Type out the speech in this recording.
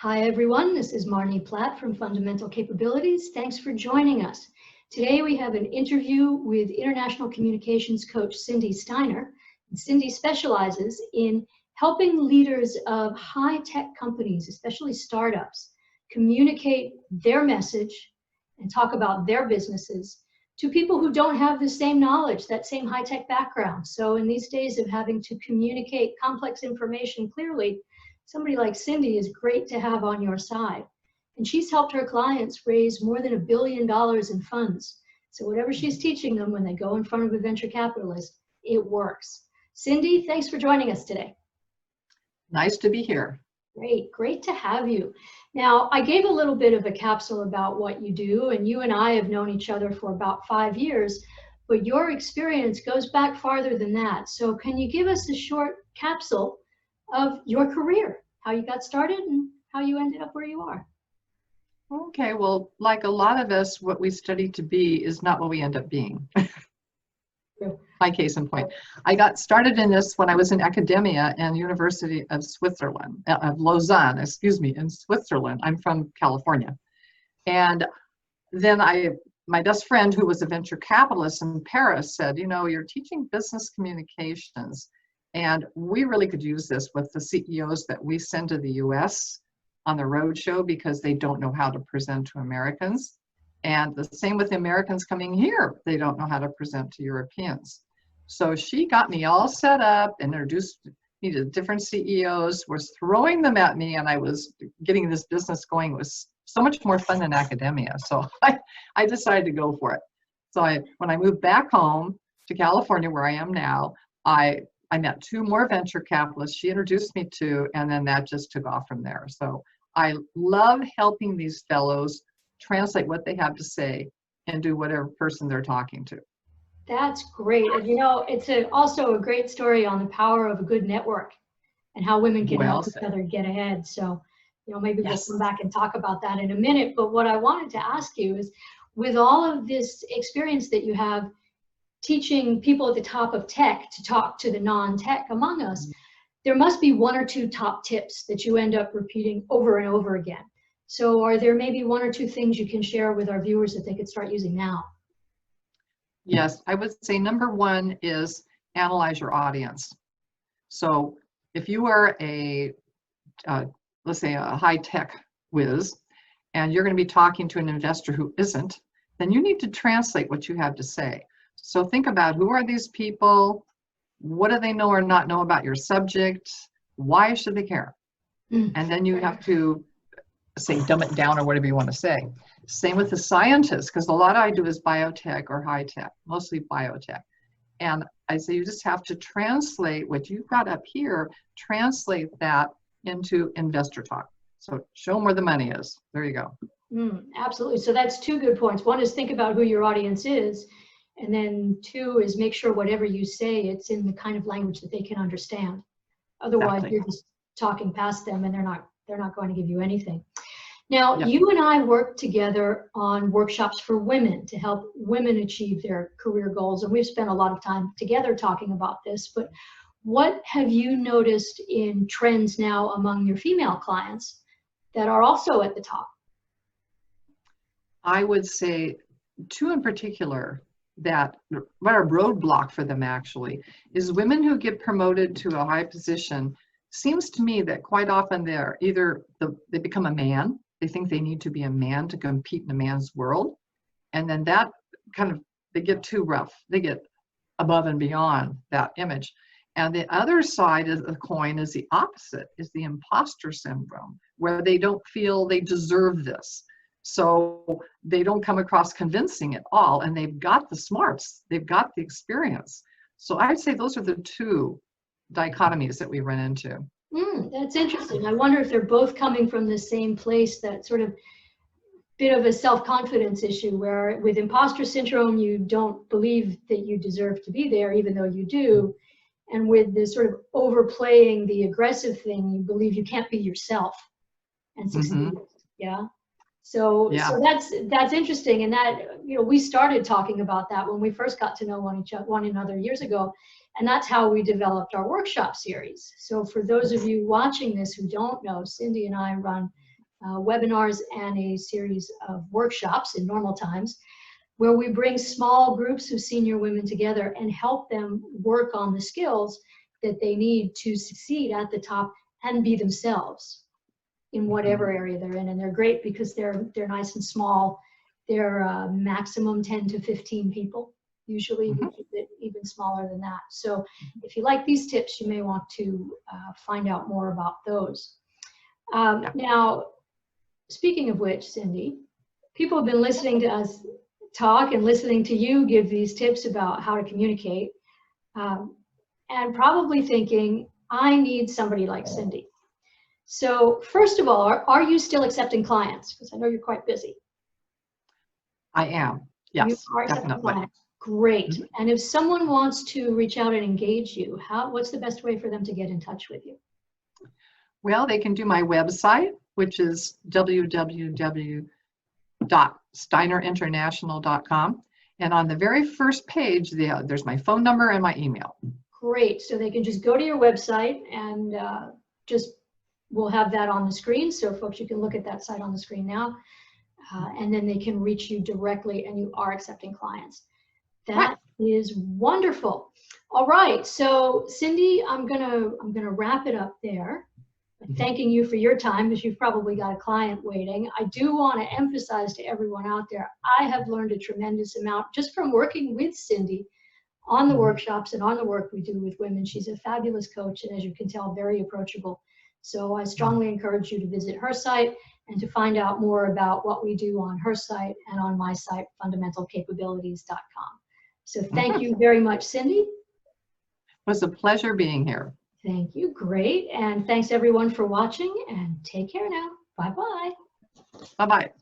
Hi everyone, this is Marnie Platt from Fundamental Capabilities. Thanks for joining us. Today we have an interview with international communications coach Cindy Steiner. And Cindy specializes in helping leaders of high-tech companies, especially startups, communicate their message and talk about their businesses to people who don't have the same knowledge, that same high-tech background. So in these days of having to communicate complex information clearly, somebody like Cindy is great to have on your side. And she's helped her clients raise more than $1 billion in funds. So whatever she's teaching them when they go in front of a venture capitalist, it works. Cindy, thanks for joining us today. Nice to be here. Great to have you. Now, I gave a little bit of a capsule about what you do, and you and I have known each other for about 5 years, but your experience goes back farther than that. So can you give us a short capsule of your career, how you got started and how you ended up where you are? Okay, well, like a lot of us, what we study to be is not what we end up being. My case in point. I got started in this when I was in academia in University of Switzerland, of Lausanne, in Switzerland. I'm from California. And then my best friend, who was a venture capitalist in Paris, said, you know, you're teaching business communications, and we really could use this with the CEOs that we send to the US on the roadshow because they don't know how to present to Americans. And the same with the Americans coming here. They don't know how to present to Europeans. So she got me all set up, introduced me to different CEOs, was throwing them at me, and I was getting this business going. It was so much more fun than academia. So I decided to go for it. So when I moved back home to California, where I am now, I met 2 more venture capitalists she introduced me to, and then that just took off from there. So I love helping these fellows translate what they have to say into whatever person they're talking to. That's great. And you know, it's also a great story on the power of a good network and how women can help each other get ahead. So, you know, maybe we'll come back and talk about that in a minute. But what I wanted to ask you is, with all of this experience that you have teaching people at the top of tech to talk to the non-tech among us, there must be 1 or 2 top tips that you end up repeating over and over again. So are there maybe 1 or 2 things you can share with our viewers that they could start using now? Yes, I would say number 1 is analyze your audience. So if you are let's say a high-tech whiz, and you're going to be talking to an investor who isn't, then you need to translate what you have to say. So think about, who are these people? What do they know or not know about your subject? Why should they care? And then you have to say, dumb it down or whatever you want to say. Same with the scientists, because a lot I do is biotech or high tech, mostly biotech. And I say you just have to translate what you've got up here, translate that into investor talk. So show them where the money is. There you go. Absolutely. So that's 2 good points. 1 is think about who your audience is. And then 2 is make sure whatever you say, it's in the kind of language that they can understand. Otherwise, You're just talking past them and they're not going to give you anything. Now, you and I worked together on workshops for women to help women achieve their career goals. And we've spent a lot of time together talking about this. But what have you noticed in trends now among your female clients that are also at the top? I would say 2 in particular that what a roadblock for them actually is women who get promoted to a high position. Seems to me that quite often they're either they become a man. They think they need to be a man to compete in a man's world. And then that kind of, they get too rough. They get above and beyond that image. And the other side of the coin is the opposite, is the imposter syndrome, where they don't feel they deserve this. So they don't come across convincing at all. And they've got the smarts, they've got the experience. So I'd say those are the 2 dichotomies that we run into. That's interesting. I wonder if they're both coming from the same place, that sort of bit of a self-confidence issue where with imposter syndrome, you don't believe that you deserve to be there, even though you do. And with this sort of overplaying the aggressive thing, you believe you can't be yourself and succeed. So that's interesting. And that, you know, we started talking about that when we first got to know one another years ago. And that's how we developed our workshop series. So for those of you watching this who don't know, Cindy and I run webinars and a series of workshops in normal times, where we bring small groups of senior women together and help them work on the skills that they need to succeed at the top and be themselves in whatever area they're in. And they're great because they're nice and small. They're maximum 10 to 15 people. Usually we keep it even smaller than that. So if you like these tips, you may want to find out more about those. Now, speaking of which, Cindy, people have been listening to us talk and listening to you give these tips about how to communicate, and probably thinking, I need somebody like Cindy. So first of all, are you still accepting clients? Because I know you're quite busy. I am. Yes, you are accepting definitely. Clients. Great. And if someone wants to reach out and engage you, what's the best way for them to get in touch with you? Well, they can do my website, which is www.steinerinternational.com. And on the very first page, there's my phone number and my email. Great. So they can just go to your website, and we'll have that on the screen. So folks, you can look at that site on the screen now, and then they can reach you directly, and you are accepting clients. That is wonderful. All right. So Cindy, I'm gonna wrap it up there. Thanking you for your time, because you've probably got a client waiting. I do want to emphasize to everyone out there, I have learned a tremendous amount just from working with Cindy on the workshops and on the work we do with women. She's a fabulous coach, and as you can tell, very approachable. So I strongly encourage you to visit her site and to find out more about what we do on her site and on my site, fundamentalcapabilities.com. So thank you very much, Cindy. It was a pleasure being here. Thank you. Great. And thanks everyone for watching, and take care now. Bye-bye. Bye-bye.